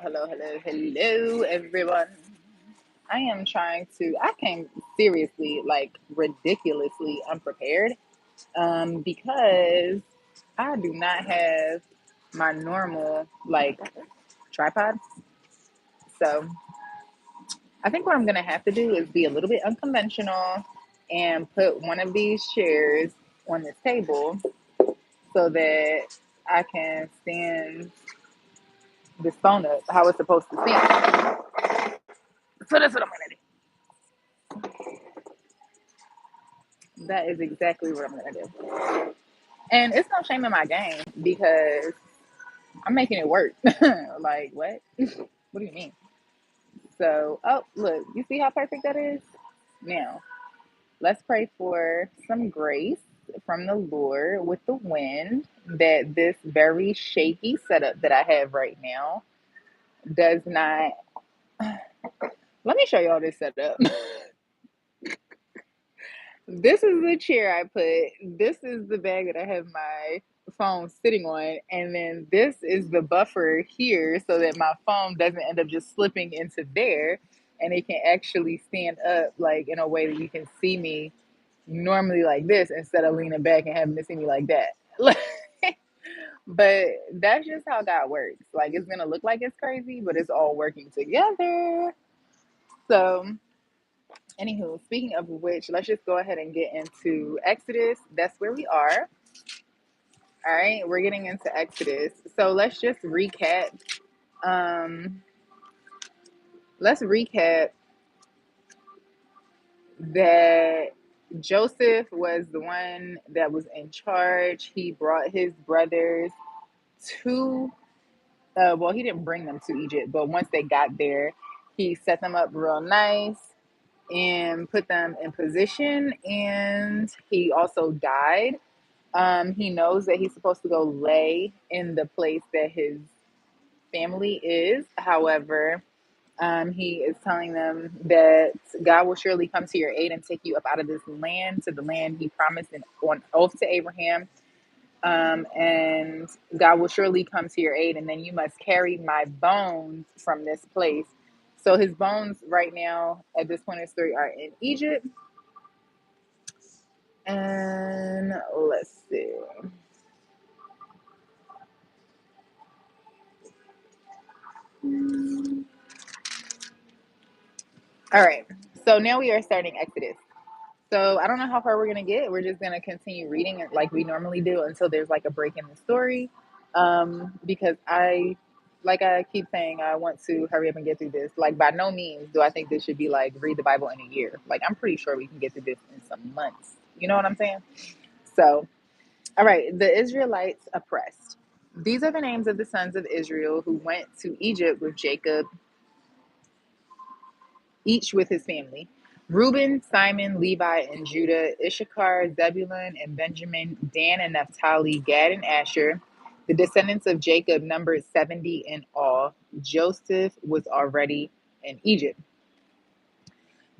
hello, everyone. I came seriously, like ridiculously unprepared, because I do not have my normal, like, tripod. So I think what I'm going to have to do is be a little bit unconventional and put one of these chairs on this table so that I can stand this phone up how it's supposed to stand. So that's what I'm going to do. That is exactly what I'm going to do. And it's no shame in my game because I'm making it work. Like, what? What do you mean? So, oh, look, you see how perfect that is? Now, let's pray for some grace from the Lord with the wind that this very shaky setup that I have right now does not. Let me show y'all this setup. This is the chair I put. This is the bag that I have my phone sitting on. And then this is the buffer here so that my phone doesn't end up just slipping into there. And it can actually stand up like in a way that you can see me normally like this instead of leaning back and having to see me like that. But that's just how God works. Like it's gonna look like it's crazy, but it's all working together. So anywho, speaking of which, let's just go ahead and get into Exodus. That's where we are. All right, we're getting into Exodus. So let's just recap. Um, let's recap that Joseph was the one that was in charge. He brought his brothers to, well, he didn't bring them to Egypt, but once they got there, he set them up real nice and put them in position. And he also died. He knows that he's supposed to go lay in the place that his family is. However, he is telling them that God will surely come to your aid and take you up out of this land to the land he promised on oath to Abraham. And God will surely come to your aid, and then you must carry my bones from this place. So his bones right now at this point in story are in Egypt. And let's see. All right. So now we are starting Exodus. So I don't know how far we're gonna get. We're just gonna continue reading it like we normally do until there's like a break in the story. Because like I keep saying, I want to hurry up and get through this. Like by no means do I think this should be like read the Bible in a year. Like I'm pretty sure we can get through this in some months. You know what I'm saying? So, all right, the Israelites oppressed. These are the names of the sons of Israel who went to Egypt with Jacob, each with his family. Reuben, Simon, Levi, and Judah, Issachar, Zebulun, and Benjamin, Dan and Naphtali, Gad and Asher. The descendants of Jacob numbered 70 in all. Joseph was already in Egypt.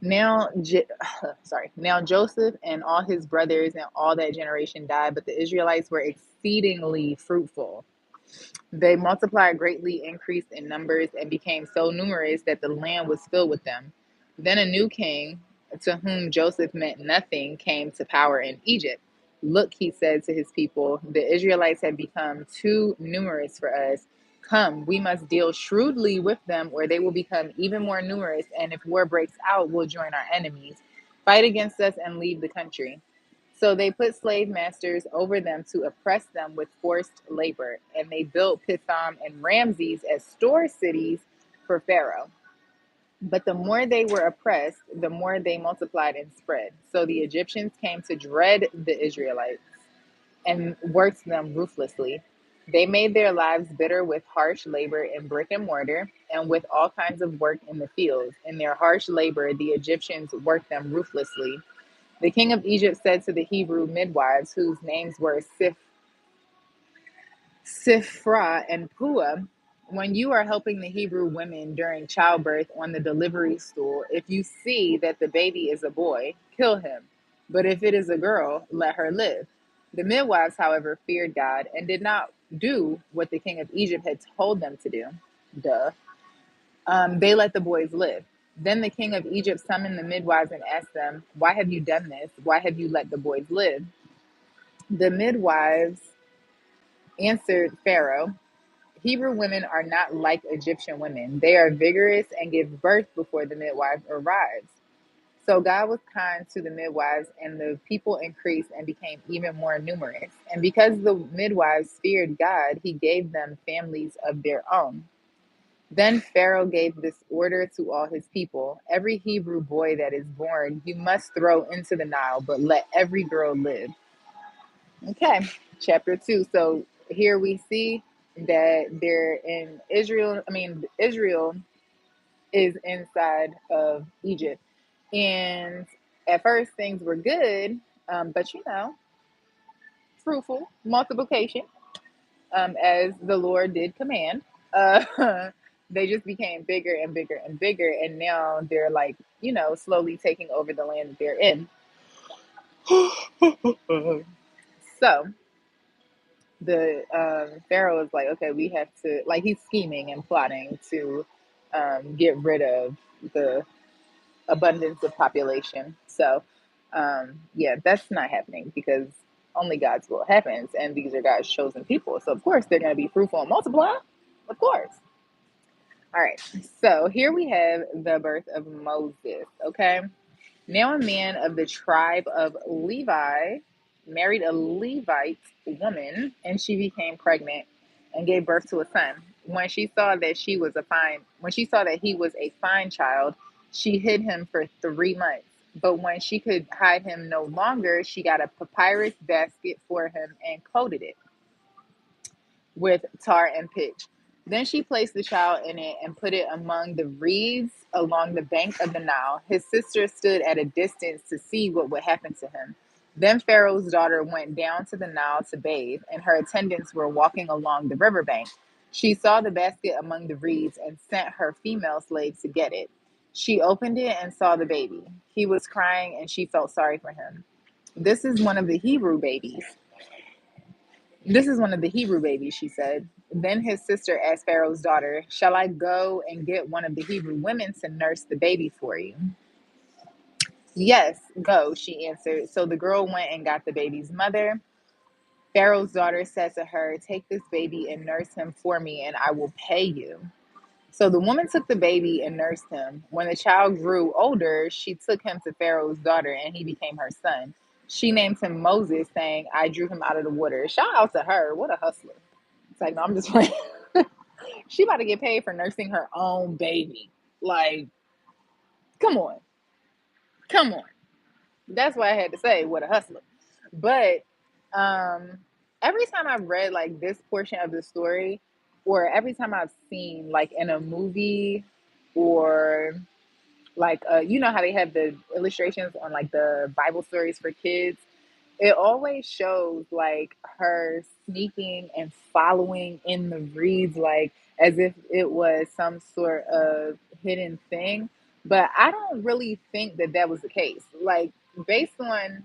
Now, now Joseph and all his brothers and all that generation died, but the Israelites were exceedingly fruitful. They multiplied greatly, increased in numbers, and became so numerous that the land was filled with them. Then a new king, to whom Joseph meant nothing, came to power in Egypt. Look, he said to his people, the Israelites have become too numerous for us. Come, we must deal shrewdly with them, or they will become even more numerous. And if war breaks out, we'll join our enemies, fight against us, and leave the country. So they put slave masters over them to oppress them with forced labor, and they built Pithom and Ramses as store cities for Pharaoh. But the more they were oppressed, the more they multiplied and spread. So the Egyptians came to dread the Israelites and worked them ruthlessly. They made their lives bitter with harsh labor in brick and mortar and with all kinds of work in the fields. In their harsh labor, the Egyptians worked them ruthlessly. The king of Egypt said to the Hebrew midwives, whose names were Sifra and Pua, when you are helping the Hebrew women during childbirth on the delivery stool, if you see that the baby is a boy, kill him. But if it is a girl, let her live. The midwives, however, feared God and did not do what the king of Egypt had told them to do. Duh. They let the boys live. Then the king of Egypt summoned the midwives and asked them, "Why have you done this? Why have you let the boys live?" The midwives answered Pharaoh, "Hebrew women are not like Egyptian women. They are vigorous and give birth before the midwife arrives." So God was kind to the midwives, and the people increased and became even more numerous. And because the midwives feared God, he gave them families of their own. Then Pharaoh gave this order to all his people: "Every Hebrew boy that is born you must throw into the Nile, but let every girl live." Okay, chapter 2. So here we see that they're in Israel. Israel is inside of Egypt. And at first, things were good, but fruitful multiplication, as the Lord did command. They just became bigger and bigger and bigger, and now they're like, slowly taking over the land that they're in. So the Pharaoh is like, okay, we have to, like, he's scheming and plotting to get rid of the abundance of population. So, yeah, that's not happening because only God's will happens, and these are God's chosen people. So, of course, they're going to be fruitful and multiply. Of course. All right. So, here we have the birth of Moses. Okay. Now, a man of the tribe of Levi married a Levite woman, and she became pregnant and gave birth to a son. When she saw that he was a fine child, she hid him for 3 months. But when she could hide him no longer, she got a papyrus basket for him and coated it with tar and pitch. Then she placed the child in it and put it among the reeds along the bank of the Nile. His sister stood at a distance to see what would happen to him. Then Pharaoh's daughter went down to the Nile to bathe, and her attendants were walking along the riverbank. She saw the basket among the reeds and sent her female slave to get it. She opened it and saw the baby. He was crying, and she felt sorry for him. This is one of the Hebrew babies. This is one of the Hebrew babies, she said. Then his sister asked Pharaoh's daughter, "Shall I go and get one of the Hebrew women to nurse the baby for you?" "Yes, go," she answered. So the girl went and got the baby's mother. Pharaoh's daughter said to her, "Take this baby and nurse him for me, and I will pay you." So the woman took the baby and nursed him. When the child grew older, she took him to Pharaoh's daughter, and he became her son. She named him Moses, saying, "I drew him out of the water." Shout out to her. What a hustler. It's like, no, I'm just playing. She about to get paid for nursing her own baby. Like, come on. Come on. That's why I had to say, what a hustler. But um, every time I've read like this portion of the story, or every time I've seen like in a movie, or like you know how they have the illustrations on like the Bible stories for kids, it always shows like her sneaking and following in the reeds, like as if it was some sort of hidden thing. But I don't really think that that was the case. Like, based on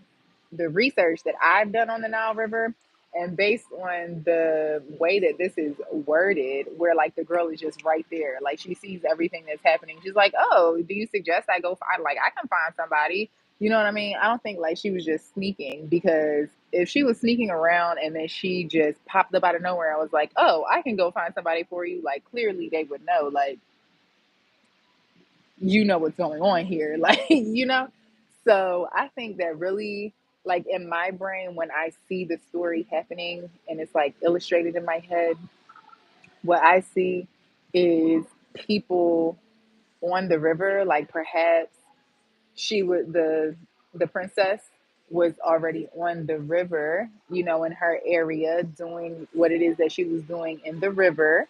the research that I've done on the Nile River, and based on the way that this is worded, where like the girl is just right there, like she sees everything that's happening. She's like, "Oh, do you suggest I go find, like, I can find somebody?" You know what I mean? I don't think like she was just sneaking, because if she was sneaking around and then she just popped up out of nowhere and was like, "Oh, I can go find somebody for you," like clearly they would know, like, what's going on here. Like, So I think that really, like, in my brain, when I see the story happening and it's like illustrated in my head, what I see is people on the river, like perhaps she would the princess was already on the river, in her area, doing what it is that she was doing in the river.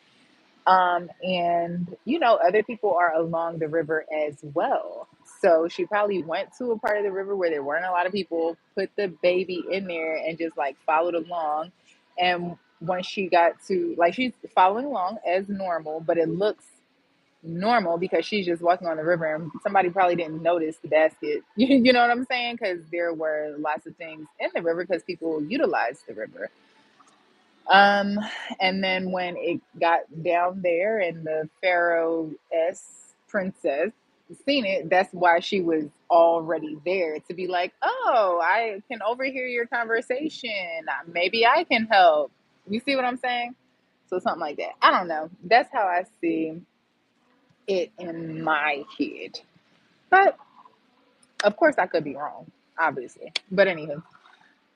And other people are along the river as well. So she probably went to a part of the river where there weren't a lot of people, put the baby in there, and just like followed along. And when she got to, like, she's following along as normal, but it looks normal because she's just walking on the river, and somebody probably didn't notice the basket. You know what I'm saying? Because there were lots of things in the river because people utilized the river. Um, and then when it got down there and the Pharaoh S princess seen it, that's why she was already there to be like, oh, I can overhear your conversation. Maybe I can help. You see what I'm saying? So something like that. I don't know. That's how I see it in my head. But of course I could be wrong, obviously. But anywho.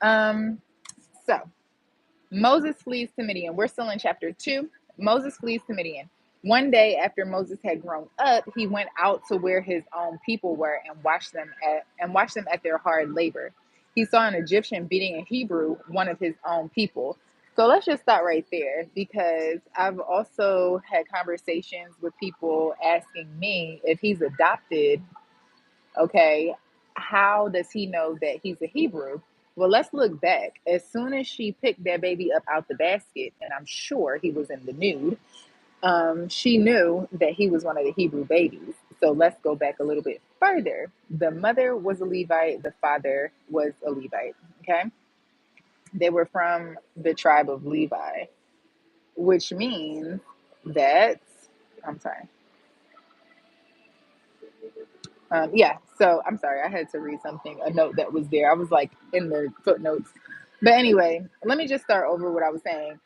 Um, so Moses flees to Midian. We're still in chapter 2. Moses flees to Midian. One day after Moses had grown up, he went out to where his own people were and watched them at their hard labor. He saw an Egyptian beating a Hebrew, one of his own people. So let's just start right there because I've also had conversations with people asking me if he's adopted. Okay, how does he know that he's a Hebrew? Well, let's look back. As soon as she picked that baby up out the basket, and I'm sure he was in the nude, she knew that he was one of the Hebrew babies. So let's go back a little bit further. The mother was a Levite, the father was a Levite. Okay, they were from the tribe of Levi, which means that, I'm sorry. Yeah, so I'm sorry, I had to read something, a note that was there. I was like in the footnotes. But anyway, let me just start over what I was saying.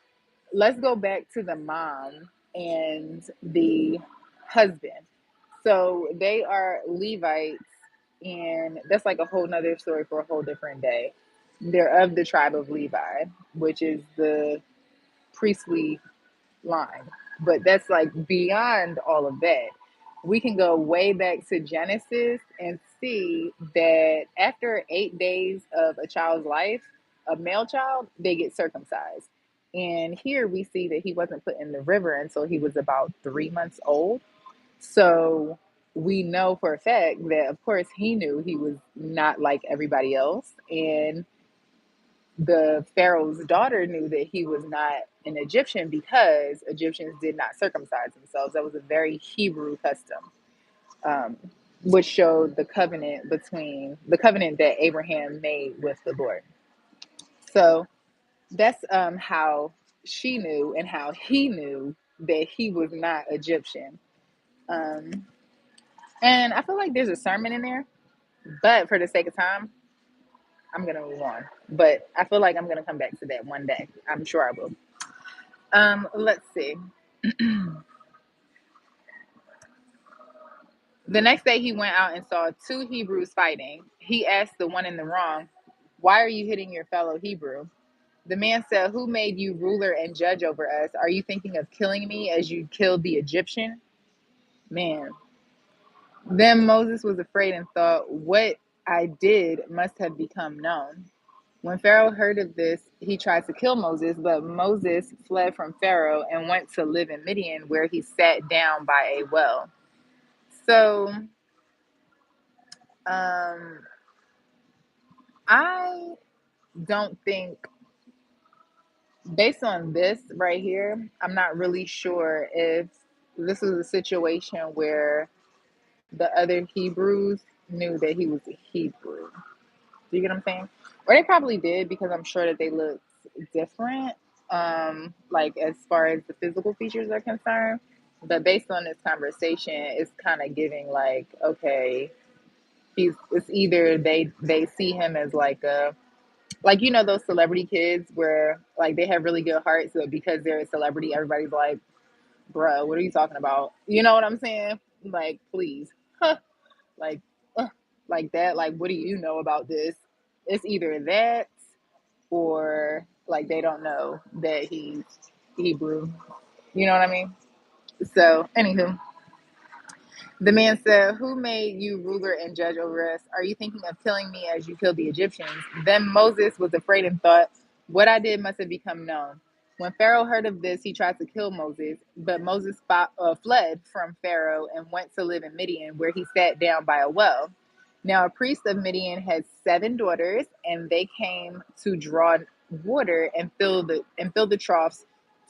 Let's go back to the mom and the husband. So they are Levites, and that's like a whole nother story for a whole different day. They're of the tribe of Levi, which is the priestly line. But that's like beyond all of that. We can go way back to Genesis and see that after 8 days of a child's life, a male child, they get circumcised. And here we see that he wasn't put in the river until he was about 3 months old. So we know for a fact that, of course, he knew he was not like everybody else. And the Pharaoh's daughter knew that he was not an Egyptian because Egyptians did not circumcise themselves. That was a very Hebrew custom, um, which showed the covenant that Abraham made with the Lord. So that's how she knew and how he knew that he was not Egyptian. Um, and I feel like there's a sermon in there, but for the sake of time, I'm gonna move on. But I feel like I'm gonna come back to that one day. I'm sure I will. Let's see. The next day he went out and saw two Hebrews fighting. He asked the one in the wrong, why are you hitting your fellow Hebrew? The man said, who made you ruler and judge over us? Are you thinking of killing me as you killed the Egyptian? Man. Then Moses was afraid and thought, what I did must have become known. When Pharaoh heard of this, he tried to kill Moses, but Moses fled from Pharaoh and went to live in Midian, where he sat down by a well. So, um, I don't think, based on this right here, I'm not really sure if this was a situation where the other Hebrews knew that he was a Hebrew. Do you get what I'm saying? Or they probably did because I'm sure that they looked different, like as far as the physical features are concerned. But based on this conversation, it's kind of giving like, okay, it's either they see him as like a, like, you know, those celebrity kids where like they have really good hearts, but because they're a celebrity, everybody's like, bruh, what are you talking about? You know what I'm saying? Like, please, like, like that. Like, what do you know about this? It's either that or like they don't know that he's Hebrew. You know what I mean? So, anywho, the man said, who made you ruler and judge over us? Are you thinking of killing me as you killed the Egyptians? Then Moses was afraid and thought, what I did must have become known. When Pharaoh heard of this, he tried to kill Moses, but Moses fled from Pharaoh and went to live in Midian, where he sat down by a well. Now, a priest of Midian had 7 daughters, and they came to draw water and fill the troughs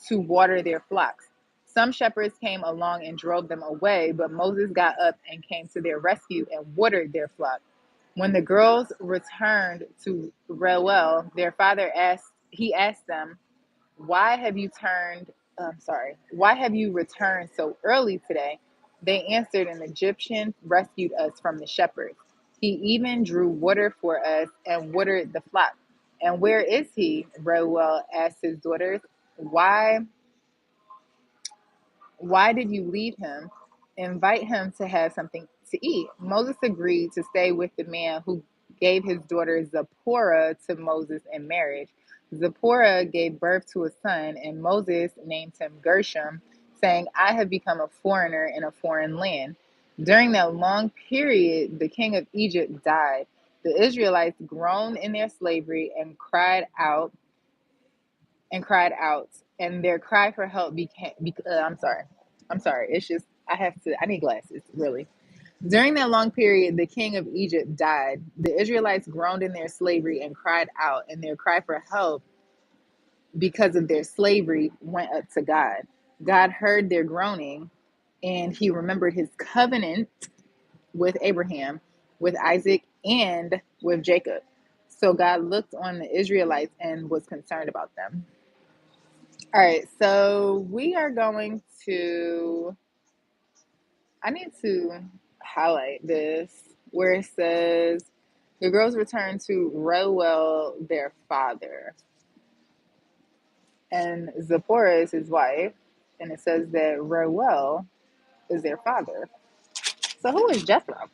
to water their flocks. Some shepherds came along and drove them away, but Moses got up and came to their rescue and watered their flock. When the girls returned to Reuel, their father asked them, Why have you why have you returned so early today? They answered, an Egyptian rescued us from the shepherds. He even drew water for us and watered the flock. And where is he? Reuel asked his daughters. Why why did you leave him? Invite him to have something to eat. Moses agreed to stay with the man who gave his daughter Zipporah to Moses in marriage. Zipporah gave birth to a son, and Moses named him Gershom, saying, I have become a foreigner in a foreign land. During that long period, the king of Egypt died. The Israelites groaned in their slavery and cried out, and their cry for help I'm sorry. It's just I need glasses, really. During that long period, the king of Egypt died. The Israelites groaned in their slavery and cried out, and their cry for help because of their slavery went up to God. God heard their groaning, and he remembered his covenant with Abraham, with Isaac, and with Jacob. So God looked on the Israelites and was concerned about them. All right, so we are going to, I need to highlight this where it says, the girls returned to Reuel, their father, and Zipporah is his wife, and it says that Reuel is their father. So who is Jethro?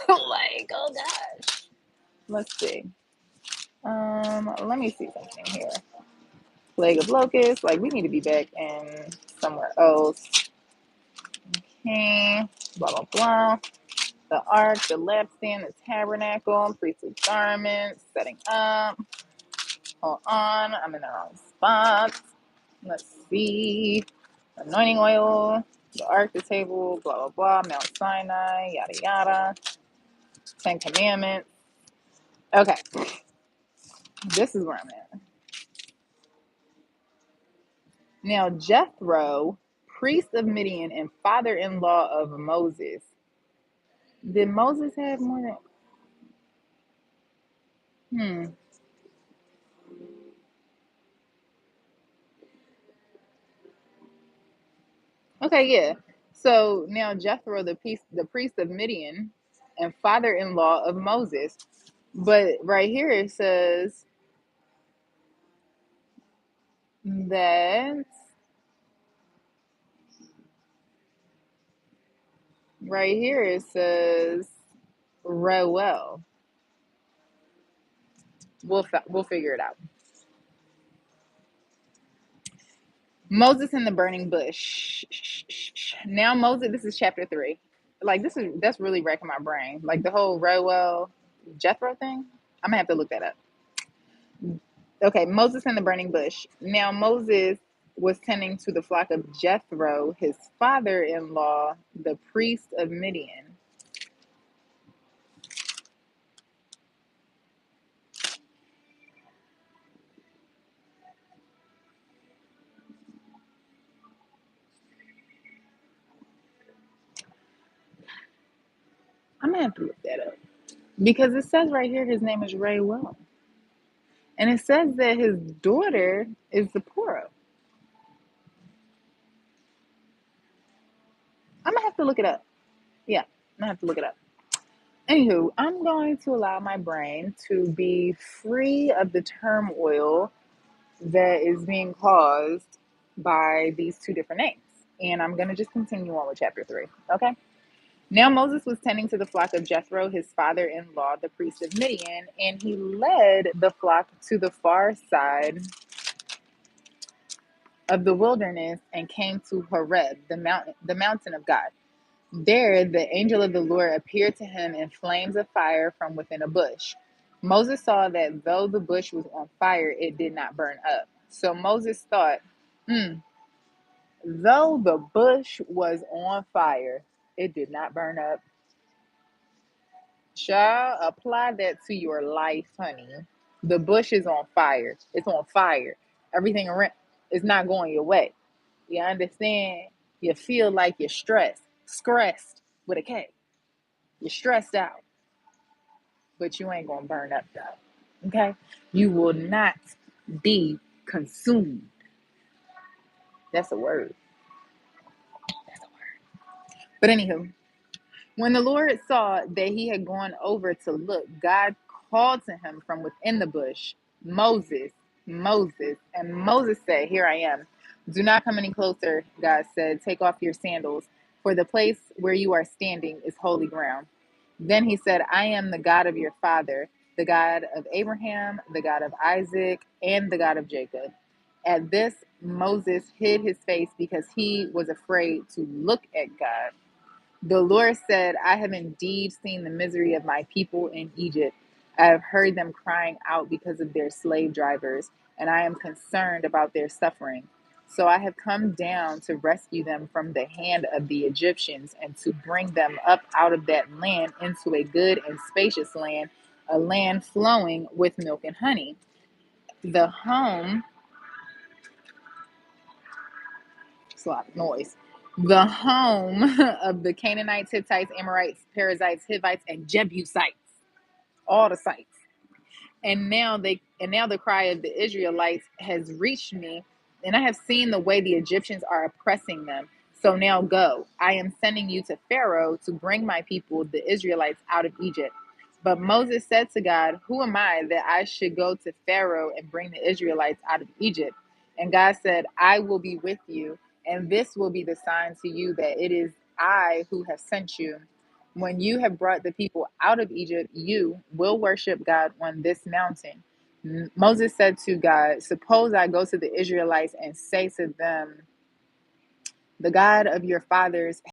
Like, oh gosh. Let's see. Let me see something here. Plague of locusts. Like, we need to be back in somewhere else. Okay. Blah blah blah. The ark, the lampstand, the tabernacle, priestly garments, setting up. Hold on, I'm in the wrong spot. Let's see. Anointing oil, the ark, the table, blah, blah, blah, Mount Sinai, yada, yada. 10 Commandments. Okay, this is where I'm at. Now, Jethro, priest of Midian and father-in-law of Moses. Did Moses have more than... Okay, yeah. So now Jethro, the priest of Midian and father-in-law of Moses. But right here it says that right here it says Reuel. We'll figure it out. Moses in the burning bush. Now Moses, this is chapter 3. Like, that's really wrecking my brain. Like the whole Reuel Jethro thing. I'm gonna have to look that up. Okay, Moses in the burning bush. Now Moses was tending to the flock of Jethro, his father-in-law, the priest of Midian. I'm gonna have to look that up because it says right here his name is Reuel, and it says that his daughter is Zipporah. I'm gonna have to look it up. Yeah, I'm gonna have to look it up. Anywho, I'm going to allow my brain to be free of the turmoil that is being caused by these two different names. And I'm going to just continue on with chapter 3. Okay. Now Moses was tending to the flock of Jethro, his father-in-law, the priest of Midian, and he led the flock to the far side of the wilderness and came to Horeb, the mountain of God. There, the angel of the Lord appeared to him in flames of fire from within a bush. Moses saw that though the bush was on fire, it did not burn up. So Moses thought, though the bush was on fire, it did not burn up. Child, apply that to your life, honey. The bush is on fire. It's on fire. Everything around is not going your way. You understand? You feel like you're stressed with a K. You're stressed out, but you ain't gonna burn up though. Okay? You will not be consumed. That's a word. But anywho, when the Lord saw that he had gone over to look, God called to him from within the bush, Moses, Moses. And Moses said, Here I am. Do not come any closer, God said. Take off your sandals, for the place where you are standing is holy ground. Then he said, I am the God of your father, the God of Abraham, the God of Isaac, and the God of Jacob. At this, Moses hid his face because he was afraid to look at God. The Lord said, I have indeed seen the misery of my people in Egypt. I have heard them crying out because of their slave drivers, and I am concerned about their suffering. So I have come down to rescue them from the hand of the Egyptians and to bring them up out of that land into a good and spacious land, a land flowing with milk and honey. The home, it's a lot of noise, the home of the Canaanites, Hittites, Amorites, Perizzites, Hivites, and Jebusites, all the sites. And now the cry of the Israelites has reached me, and I have seen the way the Egyptians are oppressing them. So now go. I am sending you to Pharaoh to bring my people, the Israelites, out of Egypt. But Moses said to God, Who am I that I should go to Pharaoh and bring the Israelites out of Egypt? And God said, I will be with you, and this will be the sign to you that it is I who have sent you. When you have brought the people out of Egypt, you will worship God on this mountain. Moses said to God, Suppose I go to the Israelites and say to them, The God of your fathers